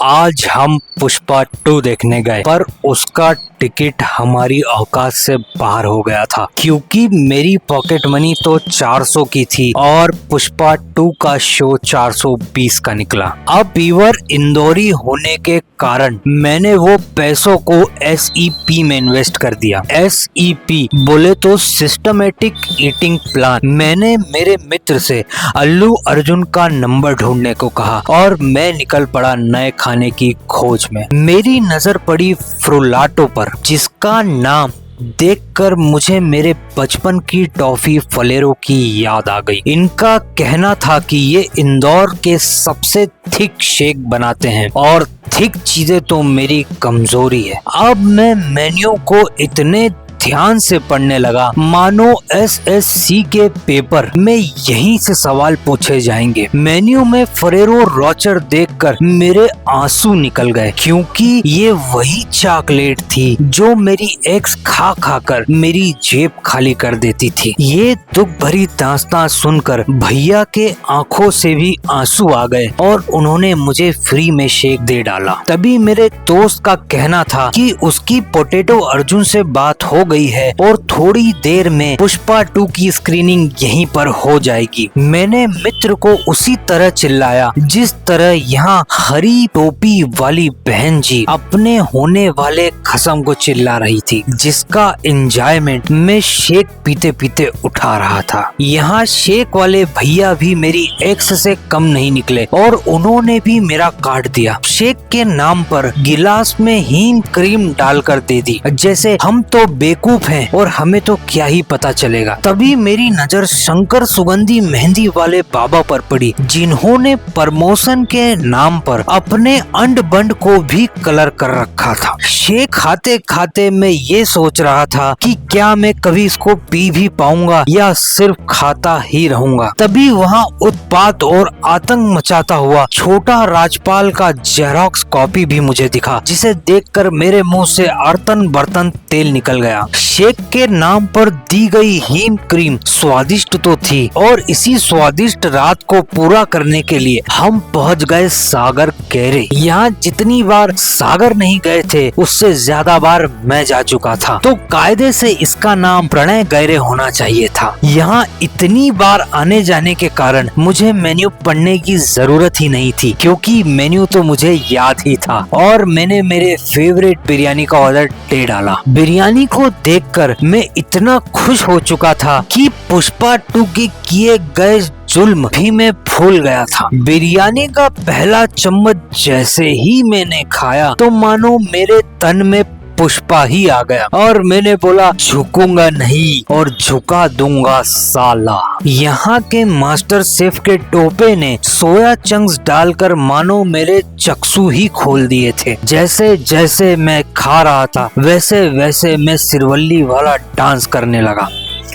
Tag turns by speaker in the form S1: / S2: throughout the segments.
S1: आज हम पुष्पा 2 देखने गए, पर उसका टिकट हमारी औकात से बाहर हो गया था, क्योंकि मेरी पॉकेट मनी तो 400 की थी और पुष्पा 2 का शो 420 का निकला। अब प्योर इंदौरी होने के कारण मैंने वो पैसों को SEP में इन्वेस्ट कर दिया। SEP बोले तो सिस्टमेटिक ईटिंग प्लान। मैंने मेरे मित्र से अल्लू अर्जुन का नंबर ढूंढने को कहा और मैं निकल पड़ा नए खाने की खोज में। मेरी नजर पड़ी फ्रुलाटो पर, जिसका नाम देखकर मुझे मेरे बचपन की टॉफी फलेरो की याद आ गई। इनका कहना था कि ये इंदौर के सबसे थिक शेक बनाते हैं और थिक चीजें तो मेरी कमजोरी है। अब मैं मेन्यू को इतने ध्यान से पढ़ने लगा मानो SSC के पेपर में यहीं से सवाल पूछे जाएंगे। मेन्यू में फरेरो रोचर देखकर मेरे आंसू निकल गए, क्योंकि ये वही चॉकलेट थी जो मेरी एक्स खा खा कर मेरी जेब खाली कर देती थी। ये दुख भरी दास्तां सुनकर भैया के आंखों से भी आंसू आ गए और उन्होंने मुझे फ्री में शेक दे डाला। तभी मेरे दोस्त का कहना था कि उसकी पोटैटो अर्जुन से बात हो गई है और थोड़ी देर में पुष्पा 2 की स्क्रीनिंग यहीं पर हो जाएगी। मैंने मित्र को उसी तरह चिल्लाया जिस तरह यहाँ हरी टोपी वाली बहन जी अपने होने वाले खसम को चिल्ला रही थी, जिसका एंजॉयमेंट मैं शेक पीते पीते उठा रहा था। यहाँ शेक वाले भैया भी मेरी एक्स से कम नहीं निकले और उन्होंने भी मेरा काट दिया। शेक के नाम पर गिलास में हींग क्रीम डालकर दे दी, जैसे हम तो बेवकूफ हैं और हमें तो क्या ही पता चलेगा। तभी मेरी नजर शंकर सुगंधी मेहंदी वाले बाबा पर पड़ी, जिन्होंने प्रमोशन के नाम पर अपने अंड बंड को भी कलर कर रखा था। शेक खाते खाते मैं ये सोच रहा था कि क्या मैं कभी इसको पी भी पाऊंगा या सिर्फ खाता ही रहूंगा। तभी वहाँ उत्पात और आतंक मचाता हुआ छोटा राजपाल का जेरोक्स कॉपी भी मुझे दिखा, जिसे देखकर मेरे मुंह से अर्तन बर्तन तेल निकल गया। शेक के नाम पर दी गई हींग क्रीम स्वादिष्ट तो थी और इसी स्वादिष्ट रात को पूरा करने के लिए हम पहुंच गए सागर गहरे। यहाँ जितनी बार सागर नहीं गए थे उससे ज्यादा बार मैं जा चुका था, तो कायदे से इसका नाम प्रणय गहरे होना चाहिए था। यहाँ इतनी बार आने जाने के कारण मुझे मेन्यू पढ़ने की जरूरत ही नहीं थी, क्योंकि मेन्यू तो मुझे याद ही था और मैंने मेरे फेवरेट बिरयानी का ऑर्डर दे डाला। बिरयानी को देखकर मैं इतना खुश हो चुका था कि पुष्पा 2 के किए गए जुल्म भी मैं भूल गया था। बिरयानी का पहला चम्मच जैसे ही मैंने खाया तो मानो मेरे तन में पुष्पा ही आ गया और मैंने बोला झुकूंगा नहीं और झुका दूंगा साला। यहाँ के मास्टर शेफ के टोपे ने सोया चंक्स डालकर मानो मेरे चक्षु ही खोल दिए थे। जैसे जैसे मैं खा रहा था वैसे वैसे मैं सिरवल्ली वाला डांस करने लगा।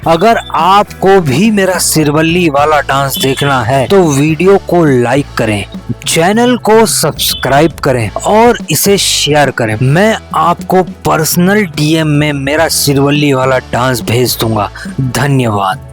S1: अगर आपको भी मेरा सिरवल्ली वाला डांस देखना है तो वीडियो को लाइक करें, चैनल को सब्सक्राइब करें और इसे शेयर करें। मैं आपको पर्सनल DM में मेरा सिरवल्ली वाला डांस भेज दूंगा। धन्यवाद।